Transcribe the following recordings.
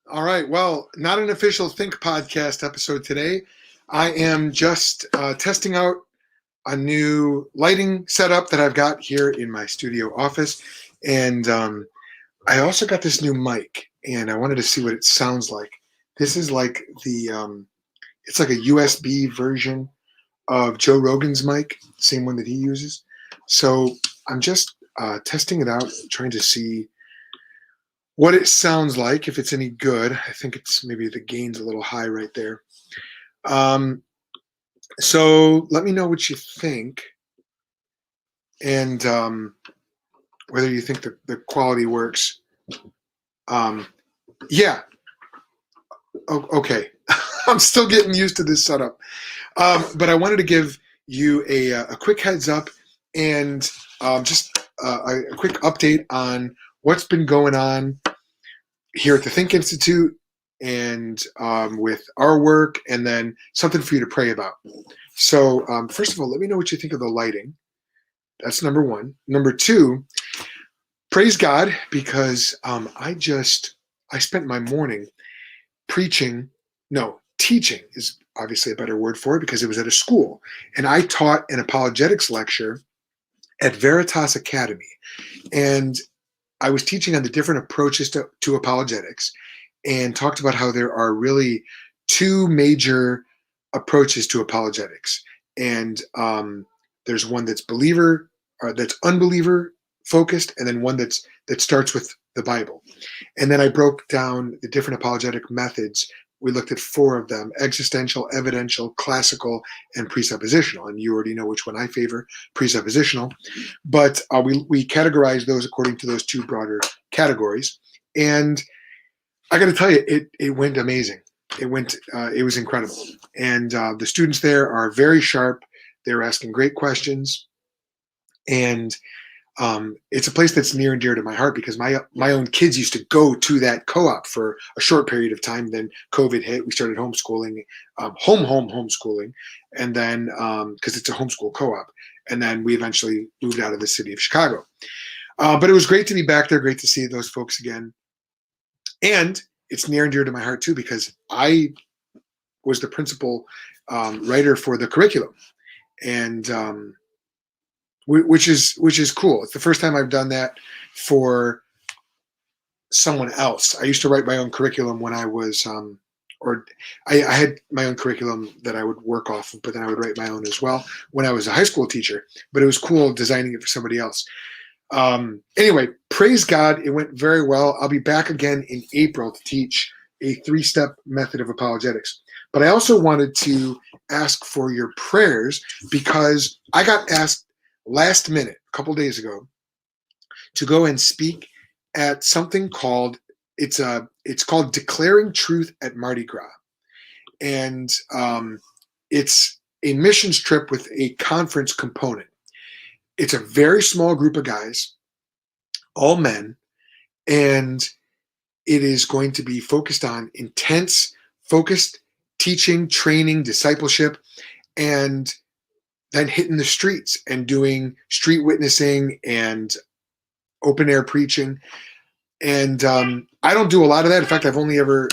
All right. Well, not an official Think podcast episode today. I am just testing out a new lighting setup that I've got here in my studio office. And I also got this new mic, and I wanted to see what it sounds like. This is like it's like a USB version of Joe Rogan's mic, same one that he uses. So I'm just testing it out, trying to see what it sounds like, if it's any good. I think it's maybe the gain's a little high right there. Um, so let me know what you think, and whether you think the quality works. Um, yeah, okay. I'm still getting used to this setup. But I wanted to give you a quick heads up and just a quick update on what's been going on here at the Think Institute and with our work, and then something for you to pray about. So first of all, let me know what you think of the lighting. That's number one. Number two, praise God, because I spent my morning teaching is obviously a better word for it, because it was at a school. And I taught an apologetics lecture at Veritas Academy. And I was teaching on the different approaches to apologetics, and talked about how there are really two major approaches to apologetics. And there's one that's that's unbeliever focused, and then one that starts with the Bible. And then I broke down the different apologetic methods. We looked at four of them: existential, evidential, classical, and presuppositional. And you already know which one I favor, presuppositional. But we categorized those according to those two broader categories. And I got to tell you, it went amazing. It was incredible. And the students there are very sharp. They're asking great questions. And it's a place that's near and dear to my heart, because my own kids used to go to that co-op for a short period of time. Then COVID hit. We started homeschooling, homeschooling, and then because it's a homeschool co-op, and then we eventually moved out of the city of Chicago. But it was great to be back there. Great to see those folks again, and it's near and dear to my heart too, because I was the principal writer for the curriculum, and which is cool. It's the first time I've done that for someone else. I used to write my own curriculum when I was, I had my own curriculum that I would work off of, but then I would write my own as well when I was a high school teacher. But it was cool designing it for somebody else. Anyway, praise God, it went very well. I'll be back again in April to teach a 3-step method of apologetics. But I also wanted to ask for your prayers, because I got asked last minute, a couple days ago, to go and speak at something called it's called Declaring Truth at Mardi Gras, and it's a missions trip with a conference component. It's a very small group of guys, all men, and it is going to be focused on focused teaching, training, discipleship, and then hitting the streets and doing street witnessing and open air preaching. And I don't do a lot of that. In fact, I've only ever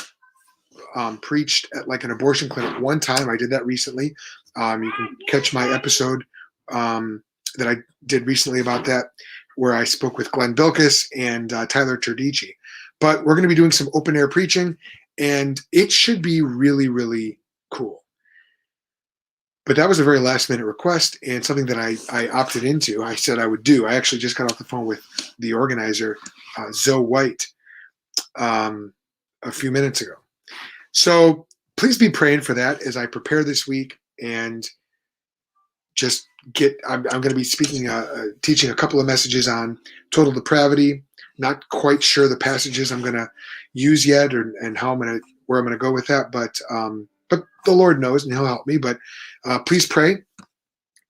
preached at like an abortion clinic one time. I did that recently. You can catch my episode that I did recently about that, where I spoke with Glenn Bilkis and Tyler Terdici. But we're going to be doing some open air preaching, and it should be really, really cool. But that was a very last minute request, and something that I opted into. I said I would do. I actually just got off the phone with the organizer, Zoe White, a few minutes ago. So please be praying for that as I prepare this week, and just I'm going to be speaking, teaching a couple of messages on total depravity. Not quite sure the passages I'm going to use yet, and where I'm going to go with that, but the Lord knows, and He'll help me. But please pray,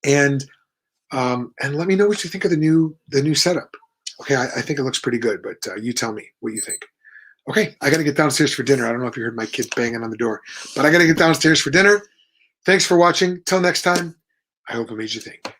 and let me know what you think of the new setup. Okay, I think it looks pretty good, but you tell me what you think. Okay, I got to get downstairs for dinner. I don't know if you heard my kids banging on the door, but I got to get downstairs for dinner. Thanks for watching. Till next time, I hope it made you think.